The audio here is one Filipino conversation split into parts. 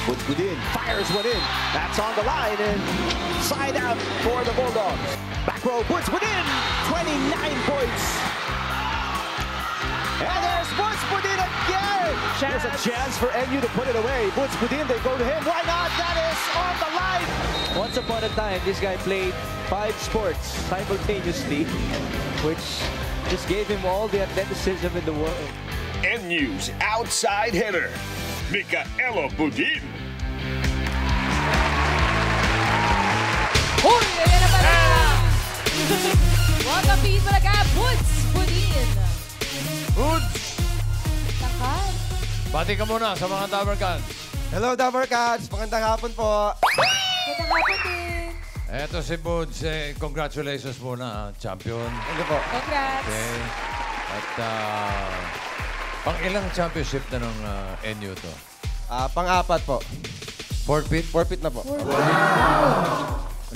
Budin fires one in. That's on the line and side out for the Bulldogs. Back row, Budin, 29 points. And there's Budin again. There's a chance for NU to put it away. Budin, they go to him. Why not? That is on the line. Once upon a time, this guy played 5 sports simultaneously, which just gave him all the athleticism in the world. NU's outside hitter, Micaelo Budin. Uy, ayan na pala! Wakapin talaga, Budin. Buds! Takat. Bati ka muna sa mga Dabber Cats. Hello, Dabber Cats! Magandang hapon po. Magandang hapon din. Eto si Buds. Congratulations muna, champion. Thank you po. Congrats. Okay. At pang ilang championship na ng NU to? Pang-apat po. Forfeit? Forfeit na po.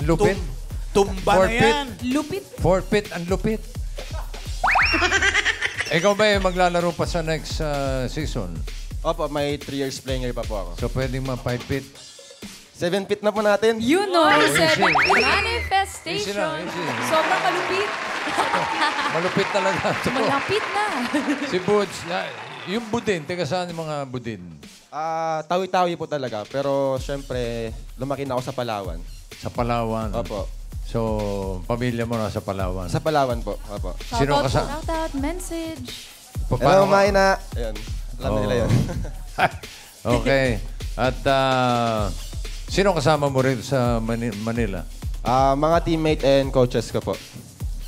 Lupit? Tumba na yan. Lupit. Forfeit ang lupit. Ikaw ba maglalaro pa sa next season? Opo, may 3 years playing year pa po ako. So pwedeng ma-5 feet? 7 feet na po natin. You know, easy. manifestation. Easy lang, easy. Sobrang malupit. Malupit talaga. Malapit na. Si Buds, yung Budin, teka saan yung mga Budin? Tawi-tawi po talaga. Pero syempre, lumaki na ako sa Palawan. Sa Palawan. Opo. So, pamilya mo na sa Palawan. Sa Palawan po. Opo. Sino ka sa... Shout out, message. Hello, Mayna. Ayun. Alam nila yun. Okay. At sino kasama mo rin sa Manila? Mga teammate and coaches ko po.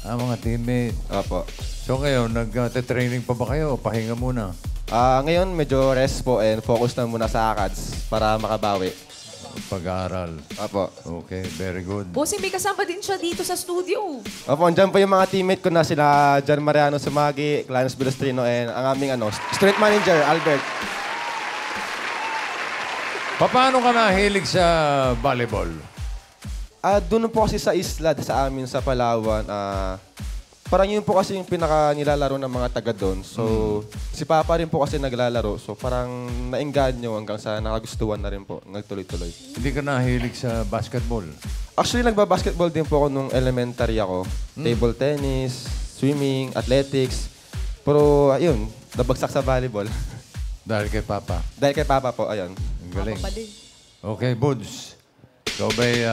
Mga teammate. Opo. So ngayon, nag-training pa ba kayo o pahinga muna? Ngayon, medyo rest po and focus na muna sa ACADS para makabawi. Pag-aaral. Opo. Okay, very good. Bossing, may kasama din siya dito sa studio. Opo, andyan po yung mga teammate ko na sila Jan Mariano Sumagi, Clarence Bilostrino, and ang aming strength manager, Albert. Paano ka nahilig sa volleyball? Doon po kasi sa isla, sa amin, sa Palawan, parang yun po kasi yung pinaka-nilalaro ng mga taga doon. So, si Papa rin po kasi naglalaro. So, parang naengganyo hanggang sa nakagustuhan na rin po. Nagtuloy-tuloy. Hindi ka nahilig sa basketball? Actually, nagbabasketball din po ako nung elementary ako. Table tennis, swimming, athletics. Pero, ayun, nabagsak sa volleyball. Dahil kay Papa? Dahil kay Papa po, ayun. Ang galing. Okay, Buds. Ikaw ba'y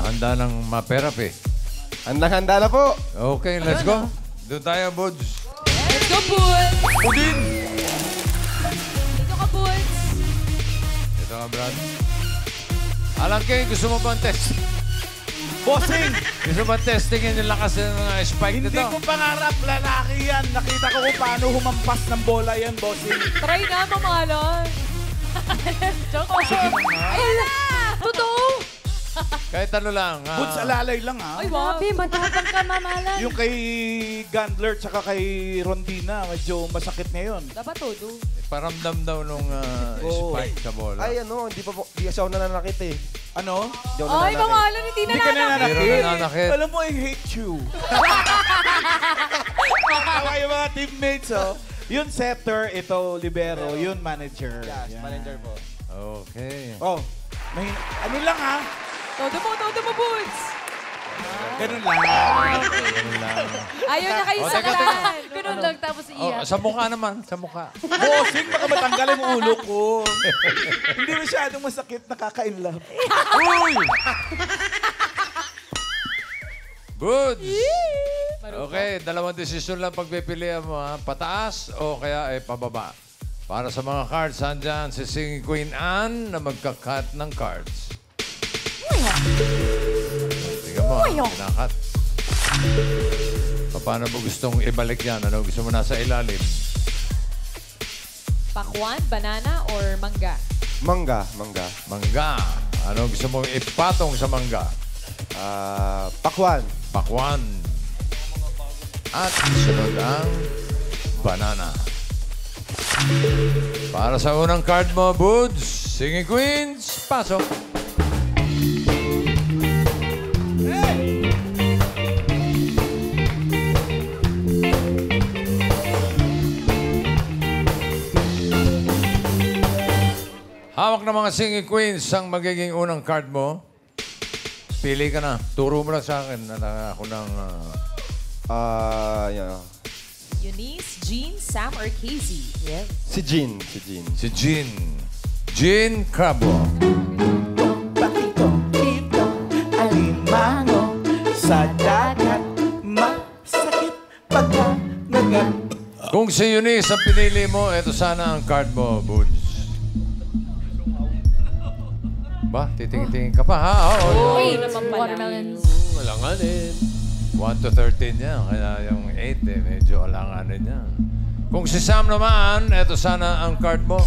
handa ng ma-therapy? Handang-handa na po. Okay, let's go. Doon tayo, Buds. Let's go, Buds! Budin! Dito ka, Buds! Ito ka, Brad. Alam kayo, gusto mo bang test? Bossing! Gusto mo testingin yung lakas ng mga spike Hindi nito? ko pangarap, lalaki yan. Nakita ko kung paano humampas ng bola yan, bossing. Try na, mamahalan. Joke. Ayun na! Totoo! Kahit ano lang. Buds, alalay lang, ha? Ay, grabe, matapang ka, mamahalan. Yung kay Gandler tsaka kay Rondina, medyo masakit ngayon. Dapat todo. Paramdam daw nung spike sa bola. Ay, hindi pa po. Di kasi ako nananakit eh. Ano? Di ako Ay, nananakit. mamahalan, hindi na Hindi ka Hindi rin nananakit. Alam mo, I hate you. Tawa yung mga teammates, oh. Yun setter, ito libero, yun manager. Yes, Yan. manager po. Okay. Oh, ano lang ha? Todo mo, Buds! Ganun lang. Ayaw na kayo sa teka, kalan. Ganun lang, tapos iiyak. Sa mukha naman, sa mukha. Bossing, baka matanggal ang ulo ko. Hindi masyadong masakit, nakaka-inlove. Uy! Good. Okay, dalawang desisyon lang pagpipilian mo, ha? Pataas o kaya pababa. Para sa mga cards, andyan si Singing Queen Anne na magka-cut ng cards. Tingnan mo, pinakat. Paano mo gustong ibalik yan? Ano gusto mo nasa ilalim? Pakwan, banana, or mangga? Mangga. Mangga. Ano gusto mo ipatong sa mangga? Pakwan. Pakwan. At sunod ang banana. Para sa unang card mo, Buds, Singing Queens, pasok. Hawak ng mga singing queens ang magiging unang card mo. Pili ka na. Turo mo lang sa akin na ako ng... Yeah. Eunice, Jean, Sam, or Casey? Yes. Si Jean. Si Jean. Jean Crabo. Bakito, dito, alimango, sa dagat, masakit pagka nagat. Kung si Eunice ang pinili mo, ito sana ang card mo, Buds. Ba, titingin ka pa, ha? Oo. Uy, naman pala. Watermelons. Alanganin. 1 to 13 niya, kaya yung 8 medyo alanganin niya. Kung si Sam naman, ito sana ang card mo.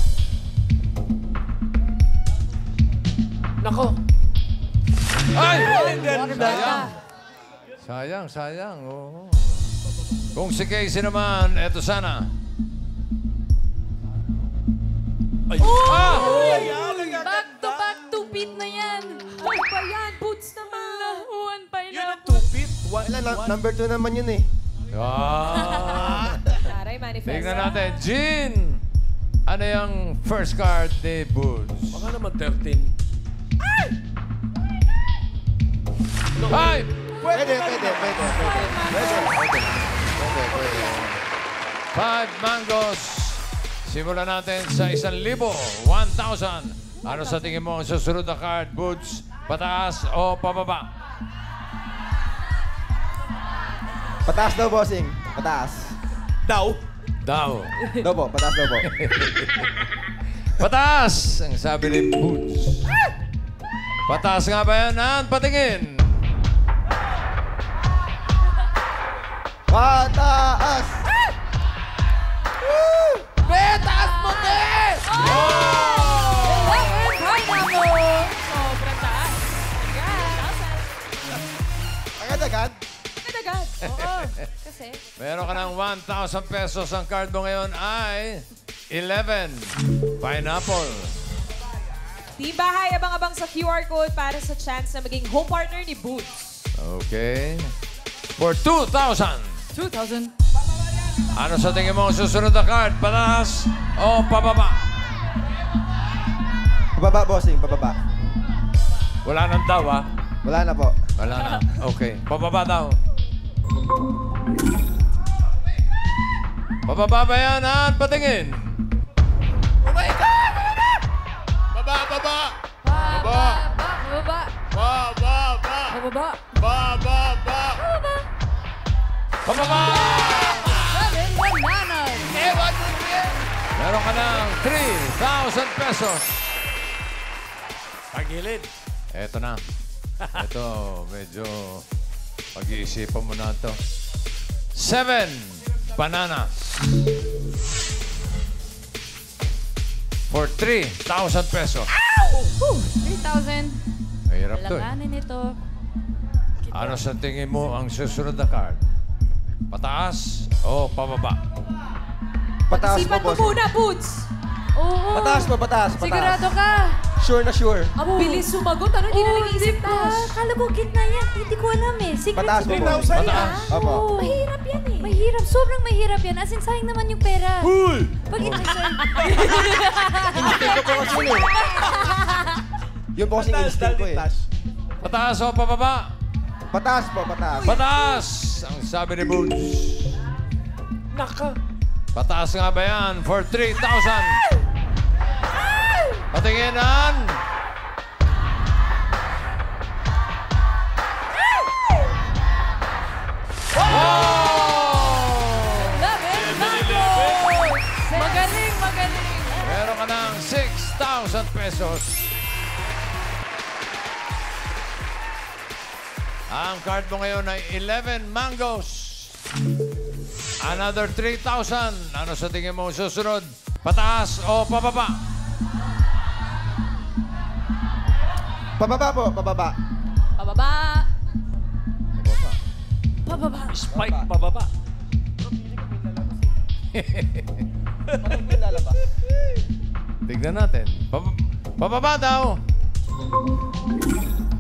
Nako. Ay! Ganda. Sayang, oo. Kung si Casey naman, ito sana. Back to back, 2 feet na yan. Ano ba yan? Boots naman. One pa Yun ang 2 feet. Number 2 naman yun eh. Ah! Taray, manifest. Tingnan natin. Jean! Ano yung first card ni Buds? Baka naman 13. Ay! Pwede. 5 mangoes. Simulan natin sa 1,000. 1,000. Ano sa tingin mo ang susunod na card, Buds? Pataas o pababa? Pataas daw, bossing. Pataas. Daw. Daw. Daw po, pataas daw po. Pataas! Ang sabi ni Buds. Pataas nga ba yan? Nan, patingin. Pataas! Taas mo, te! Pineapple! Sobrang taas. Agad-agad? Agad-agad. Oo. Kasi, Meron ka ng 1,000 pesos. Ang card mo ngayon ay 11. Pineapple. Team Bahay, abang-abang sa QR code para sa chance na maging home partner ni Boots. Okay. For 2,000. 2,000. Ano sa tingin mo ang susunod na card? Pataas o pababa? Pababa, bossing. Pababa. Wala nang daw, ha? Wala na po. Wala na. Okay. Pababa daw. Pababa ba yan, Han? Patingin. Oh my God! Baba! Baba! Baba! Bababa. Baba! Bababa. Baba! Pababa! 7 bananas. Ewan mo yan! Meron ka ng 3,000 pesos. Pagilid. Eto na. Ito, medyo pag-iisipan mo na ito. 7 bananas. For 3,000 pesos. 3,000. Mahirap to eh. Alanganin ito. Ano sa tingin mo ang susunod na card? Pataas o pababa? Pataas po, Sipan mo bossing. muna, Boots. Oo. Pataas po, pataas. Sigurado ka. Sure na sure. Ang bilis sumagot. Ano di na nag-iisip taas? Kala ko gitna yan. Hindi ko alam eh. Secret Pataas po, secret. bossing. Pataas. Opo. Mahirap yan eh. Mahirap. Sobrang mahirap yan. As in, sayang naman yung pera. Pag Instinct ko po kasi yun eh. Yung bossing instinct ko eh. Pataas o pababa? Pataas po, pataas. Pataas! Ang sabi ni Boots. Naka. Pataas nga ba yan? For 3,000. Patinginan. Magaling, magaling. Meron ka ng 6,000 pesos. Ang card mo ngayon ay 11 mangoes. Another 3,000. Ano sa tingin mo susunod? Pataas o pababa? Pababa po, pababa. Pababa. Pababa. Spike pababa. Tignan natin. Pababa daw.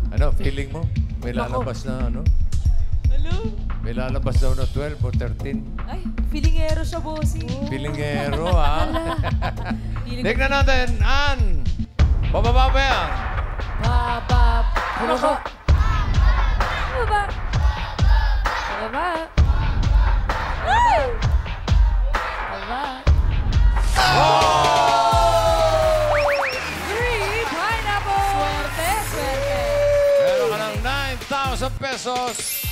Ano, feeling mo? May lalabas na ano? Hello? May lalabas daw na 12 o 13. Ay, feelingero siya, bossing. Pilingero, ha? Tignan natin, Ann. Pababa ba yan? Pababa. Pababa. Pababa. Pababa. Pababa. Three pineapple. Swerte, swerte. Meron ka ng 9,000 pesos.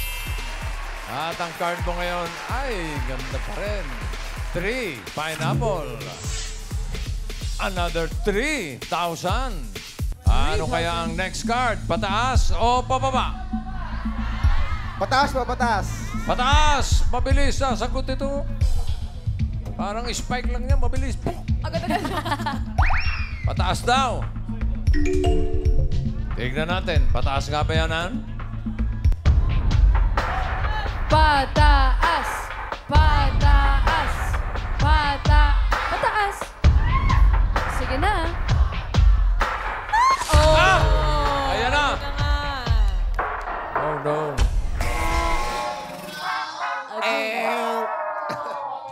At ang card mo ngayon ay ganda pa rin. 3 pineapple. Another 3,000. Ano kaya ang next card? Pataas o pababa? Pataas po, pataas. Pataas! Mabilis na. Sagot ito. Parang spike lang niya. Mabilis. Agad-agad. Pataas daw. Tignan natin. Pataas nga ba yan, Ann? Pataas. Pataas. Pataas. Sige na. Ayan na. Oh, no.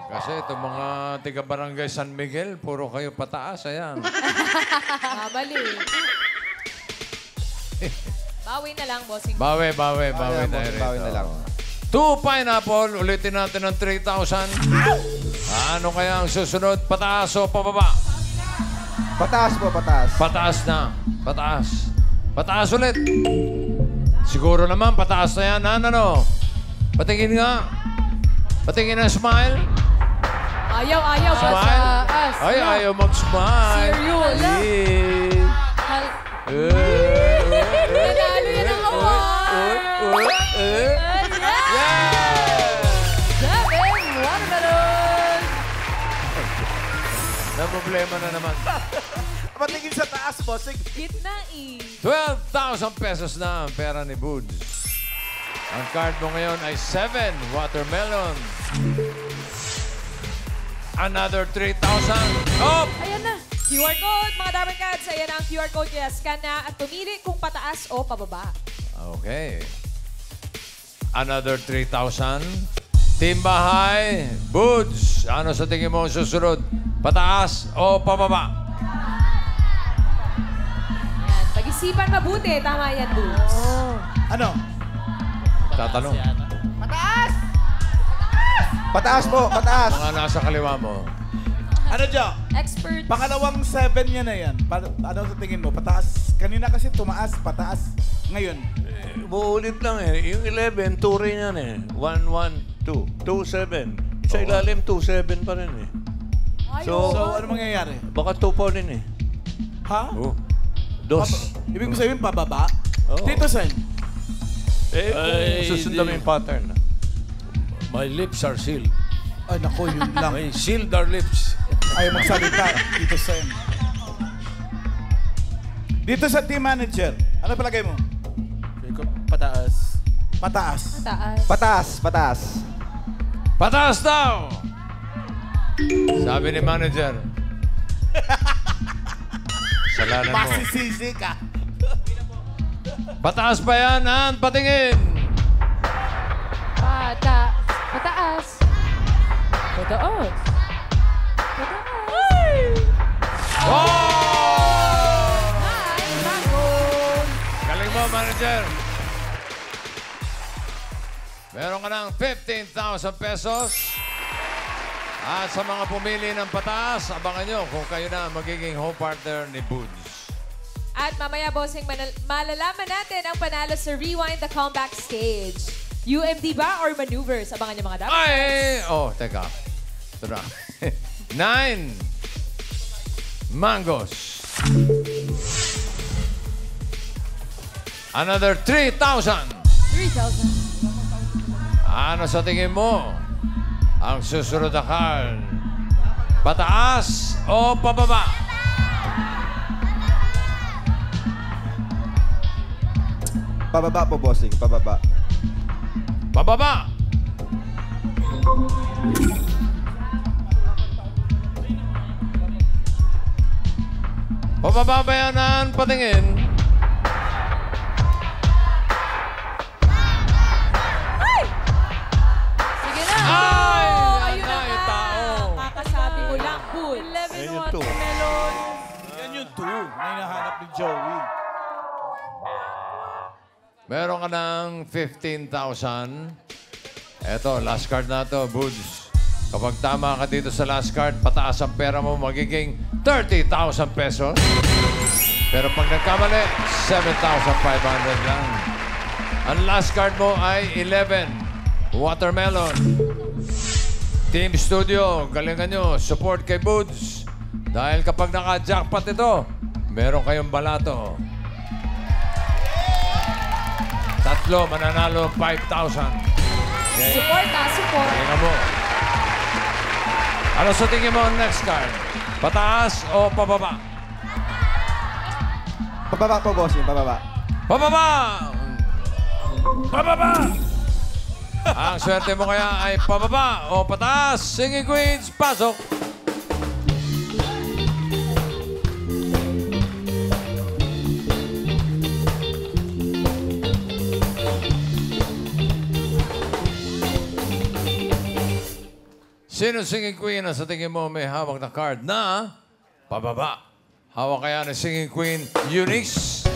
Kasi itong mga tiga-barangay San Miguel, puro kayo pataas. Ayan. Mabali. Bawi na lang, bossing. Bawi na rin. Bawi na lang. 2 pineapple. Ulitin natin ng 3,000. Ano kaya ang susunod? Pataas o pababa? Pataas po, pataas. Pataas na. Pataas. Pataas ulit. Siguro naman, pataas na yan. Ano? Patingin nga. Patingin ang smile. Ayaw, Smile. Pataas. Ay, ayaw mag-smile. Serious. Nanalo yan ang award. Seven watermelon. Na problema na naman. Patingin sa taas, bossing. Gitna eh. 12,000 pesos na ang pera ni Boods. Ang card mo ngayon ay 7 watermelon. Another 3,000. Oh! Ayan na. QR code, mga Dabber Cats. Ayan ang QR code. Kaya scan na at pumili kung pataas o pababa. Okay. Another 3,000. Team Bahay, Boods. Ano sa tingin mo ang susunod? Pataas o pababa? Ayan. Pag-isipan mabuti. Tama yan, Boots. Ano? Tatanong. Pataas po, pataas. Mga nasa kaliwa mo. Ano, Jo? Expert. Pangalawang 7 niya na yan. Ano sa tingin mo? Pataas. Kanina kasi tumaas, pataas. Ngayon. Buulit lang eh. Yung 11, 2 rin yan eh. 1, 1, 2. 2, 7. Sa ilalim, 2, 7 pa rin eh. So, ano mangyayari? Baka 2 pa rin eh. Ha? Oh. Dos. Ibig sabihin, pababa? Oo. Tito Sen. Eh, kung susundan mo yung pattern. My lips are sealed. Ay, naku, yun lang. May sealed our lips. Ayaw magsalita, Tito Sen. Dito sa team manager, ano palagay mo? Pataas. Pataas. Taas. Pataas, pataas. Pataas daw! Sabi ni manager. Salanan mo. Masisisi ka. Pataas ba yan, Ann? Patingin! Pataas. Pataas. Pataas. Oh! Galing mo, manager. Meron ka ng 15,000 pesos. At sa mga pumili ng pataas, abangan nyo kung kayo na magiging home partner ni Boods. At mamaya, bossing, malalaman natin ang panalo sa Rewind the Comeback Stage. UMD ba or maneuvers? Abangan niyo mga dapat. Ay! Oh, teka. Ito na. 9 mangoes. Another 3,000. 3,000. Ano sa tingin mo? Ang susunod na card. Pataas o pababa? Pababa po, bossing. Pababa. Pababa! Pababa ba yan, Ann? Patingin. Sige na. Ay! Ayun na yung nga. tao. Kakasabi ko lang, Boots. 11 Ayun yung two. watermelon. Yan yung 2 na hinahanap ni Meron ka ng 15,000. Eto, last card na to, Buds. Kapag tama ka dito sa last card, pataas ang pera mo, magiging 30,000 pesos. Pero pag nagkamali, 7,500 lang. Ang last card mo ay 11. Watermelon. Team Studio, galingan nyo. Support kay Buds. Dahil kapag naka-jackpot ito, meron kayong balato. Tatlo, mananalo 5,000. Okay. Support support. Tingnan mo. Ano sa tingin mo ang next card? Pataas o pababa? Pababa po, bossing. Pababa. Pababa! Pababa! Ang swerte mo kaya ay pababa o pataas. Singing Queens, pasok! Sino singing queen na sa tingin mo may hawak na card na pababa? Hawak kaya ng singing queen, Eunice?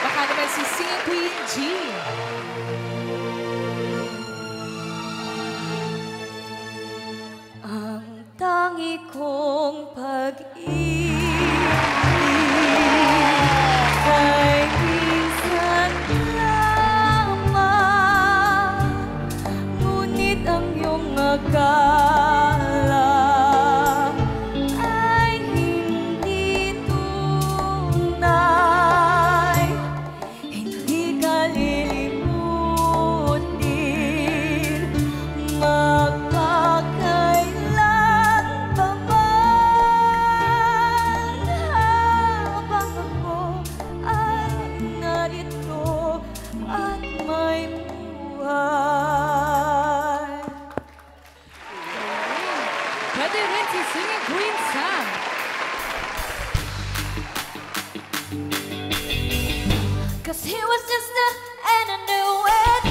Baka naman si Singing Queen G. Ang tangi kong pag-ibig ay minsan lamang, ngunit ang iyong akala ay hindi tunay. Hindi ka lilimutin, magpakailan pa man, habang ako ay narito at may buhay. Pwede rin si Singing Queen Sam. Cause he was just a and I knew it.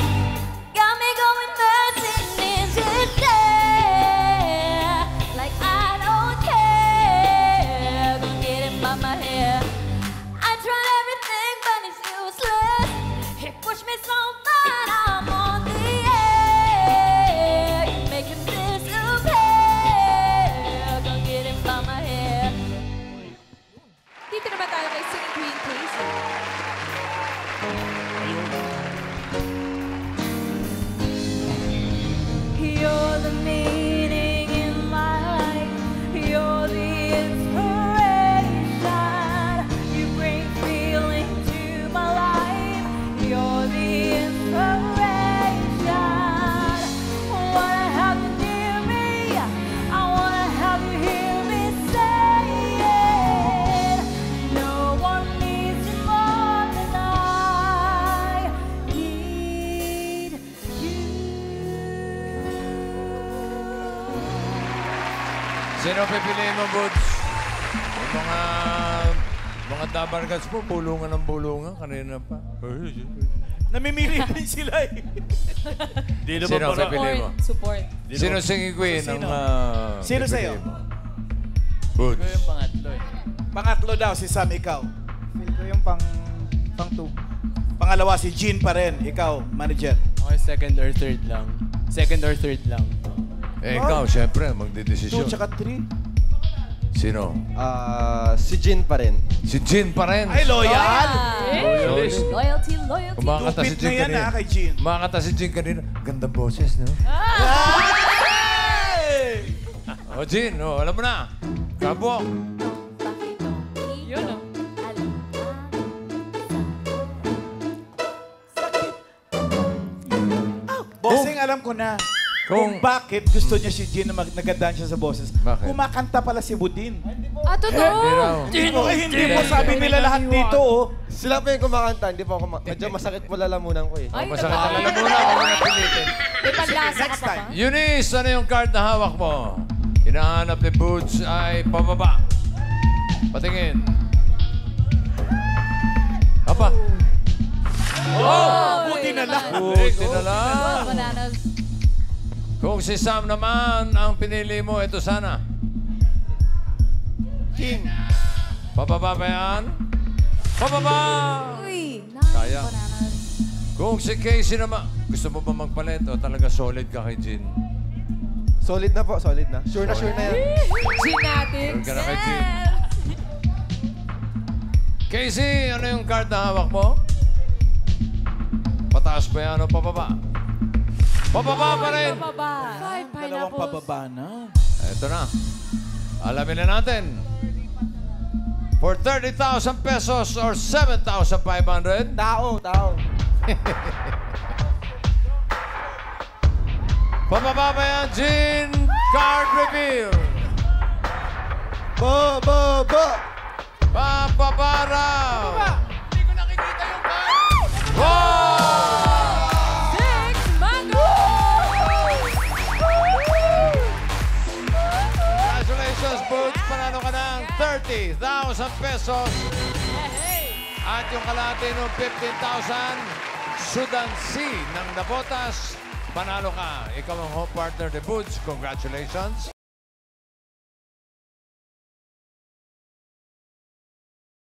Got me going missing into day. Like I don't care. Gonna get him by my hair. I tried everything but it's useless. He pushed me so far, I'm on the edge. Make him disappear. Gonna get him by my hair. Dito naman tayo kay Singing Queen Casey. You're the meaning in my life. You're the inspiration. You bring feeling to my life. You're the inspiration. Wanna have you near me. I wanna have you hear me say it. No one needs you more than I need you. Sino pipiliin mo, Buds? Yung mga dabargas po, bulungan ng bulungan. Kanina pa. Namimili din sila eh. Di naman Sino para... pipiliin mo? Support. Sino singing queen ang Sino sa'yo? pipiliin mo? Buds. Pangatlo daw, si Sam, ikaw. Feel ko yung pang two. Pangalawa, si Jean pa rin. Ikaw, manager. Okay, second or third lang. Second or third lang. Eh, ikaw, syempre, 2 magdidesisyon. tsaka 3. Sino? Si Jin pa rin. Si Jean pa rin. Ay, loyal! Loyalist. Loyalty, loyalty. Kumakanta si Lupit Jean na yan, kanina. kay Jean. Kumakanta si Jean kanina. Gandang boses, no? O, Jean, alam mo na. Kabok. Yun, oh. Bossing, alam ko na. kung bakit gusto niya si Jean na nagandaan siya sa boses. Bakit? Kumakanta pala si Budin. Ah, totoo. Hindi mo sabi nila lahat dito, oh. Sila pa yung kumakanta, hindi po ako medyo masakit po lalamunan ko eh. Ay, Masakit na alam mo na kung ano pilitin. May panlasa ka pa ba? Eunice, ano yung card na hawak mo? Hinahanap ni Boots ay pababa. Patingin. Apa? Buti na lang. Buti na lang. Oh, bananas. Kung si Sam naman ang pinili mo, ito sana. King. Pababa ba yan? Pababa! Uy, Kaya. Kung si Casey naman, gusto mo ba magpalit o talaga solid ka kay Jean? Solid na po, solid na. Sure na yan. Gin natin. Solid ka na kay Jean. Casey, ano yung card na hawak mo? Pataas ba yan o pababa? Pababa pa rin! Pababa. Five Dalawang pineapples. pababa na. Ito na. Alamin na natin. For 30,000 pesos or 7,500. Tao. Pababa ba yan, Jean? Card reveal. Pababa raw. Hindi ko nakikita yung card. Wow! 6 mango! Congratulations, Boots. Panalo ka ng 30,000 pesos. At yung kalahati ng 15,000, Sudan C ng Nabotas. Panalo ka. Ikaw ang home partner ni Boots. Congratulations.